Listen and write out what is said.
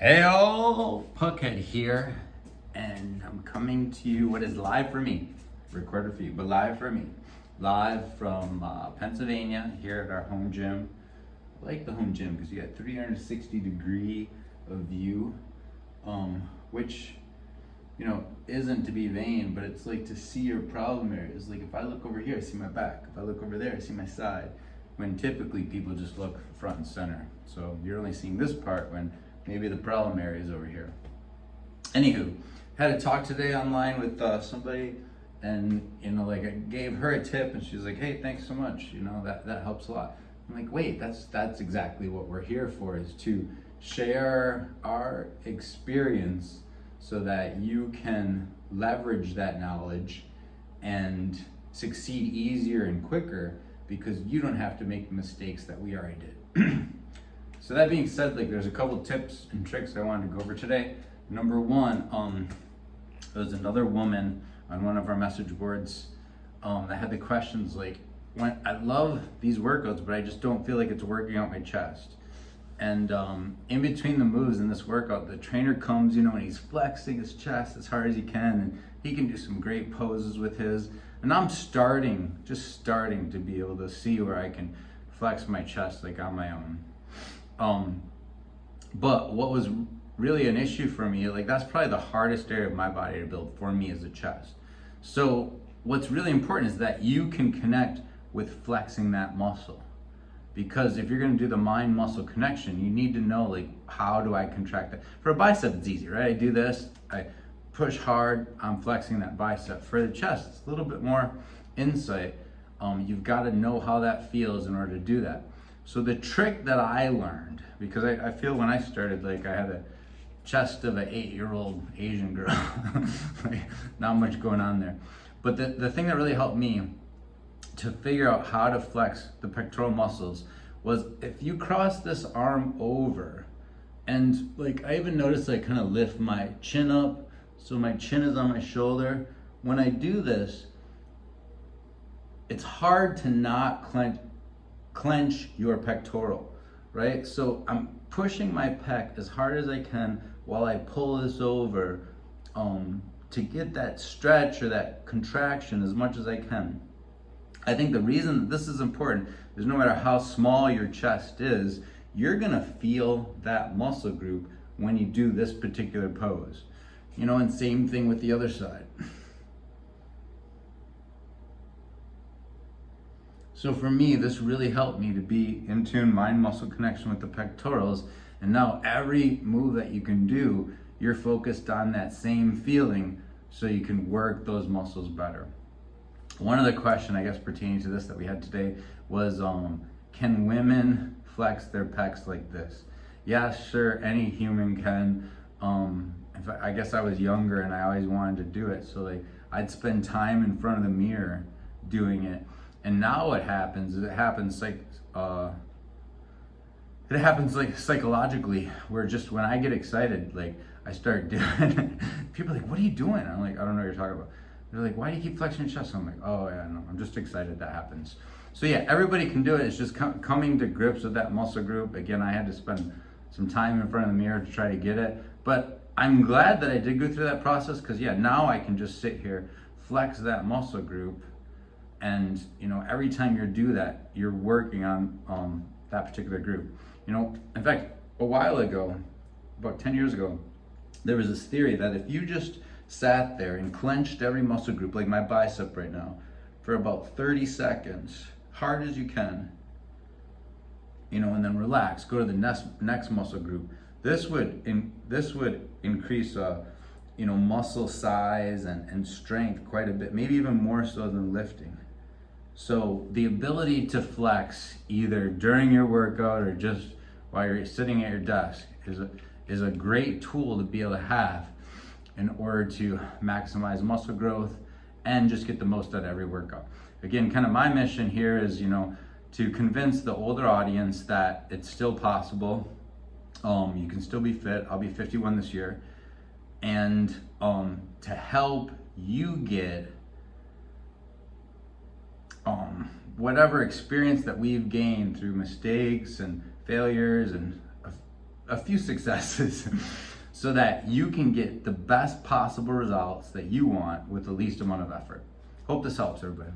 Hey all, Puckhead here, and I'm coming to you what is live for me, recorded for you, but live for me. Live from Pennsylvania here at our home gym. I like the home gym because you got 360-degree of view, which, isn't to be vain, but it's like to see your problem areas. Like if I look over here, I see my back. If I look over there, I see my side. When typically people just look front and center. So you're only seeing this part when maybe the problem area is over here. Anywho, had a talk today online with somebody, and I gave her a tip, and she's like, "Hey, thanks so much. That helps a lot." I'm like, "Wait, that's exactly what we're here for, is to share our experience so that you can leverage that knowledge and succeed easier and quicker because you don't have to make the mistakes that we already did." So that being said, there's a couple tips and tricks I wanted to go over today. Number one, there was another woman on one of our message boards that had the questions like, when I love these workouts, but I just don't feel like it's working out my chest. And in between the moves in this workout, the trainer comes, and he's flexing his chest as hard as he can, and he can do some great poses with his. And I'm just starting to be able to see where I can flex my chest on my own. But what was really an issue for me, that's probably the hardest area of my body to build for me, is the chest. So what's really important is that you can connect with flexing that muscle. Because if you're going to do the mind muscle connection, you need to know how do I contract that. For a bicep, it's easy, right? I do this, I push hard, I'm flexing that bicep. For the chest, it's a little bit more insight. You've got to know how that feels in order to do that. So the trick that I learned, because I feel when I started, I had a chest of an 8-year-old Asian girl, not much going on there. But the thing that really helped me to figure out how to flex the pectoral muscles was if you cross this arm over, and I even noticed I kind of lift my chin up, so my chin is on my shoulder. When I do this, it's hard to not clench your pectoral, right? So I'm pushing my pec as hard as I can while I pull this over to get that stretch or that contraction as much as I can. I think the reason that this is important is no matter how small your chest is, you're gonna feel that muscle group when you do this particular pose. And same thing with the other side. So for me, this really helped me to be in tune, mind-muscle connection with the pectorals. And now every move that you can do, you're focused on that same feeling so you can work those muscles better. One other question, I guess, pertaining to this that we had today was, can women flex their pecs like this? Yeah, sure, any human can. I guess I was younger and I always wanted to do it. So I'd spend time in front of the mirror doing it. And now what happens is it happens psychologically, where just when I get excited, I start doing it. People are like, "What are you doing?" I'm like, "I don't know what you're talking about." They're like, "Why do you keep flexing your chest?" I'm like, "Oh yeah, no, I'm just excited that happens." So yeah, everybody can do it. It's just coming to grips with that muscle group. Again, I had to spend some time in front of the mirror to try to get it. But I'm glad that I did go through that process, because now I can just sit here, flex that muscle group. And every time you do that, you're working on that particular group. In fact, a while ago, about 10 years ago, there was this theory that if you just sat there and clenched every muscle group, like my bicep right now, for about 30 seconds, hard as you can, and then relax, go to the next muscle group. This would increase muscle size and strength quite a bit, maybe even more so than lifting. So the ability to flex either during your workout or just while you're sitting at your desk is a great tool to be able to have in order to maximize muscle growth and just get the most out of every workout. Again, kind of my mission here is, to convince the older audience that it's still possible. You can still be fit. I'll be 51 this year. And to help you get whatever experience that we've gained through mistakes and failures and a few successes so that you can get the best possible results that you want with the least amount of effort. Hope this helps, everybody.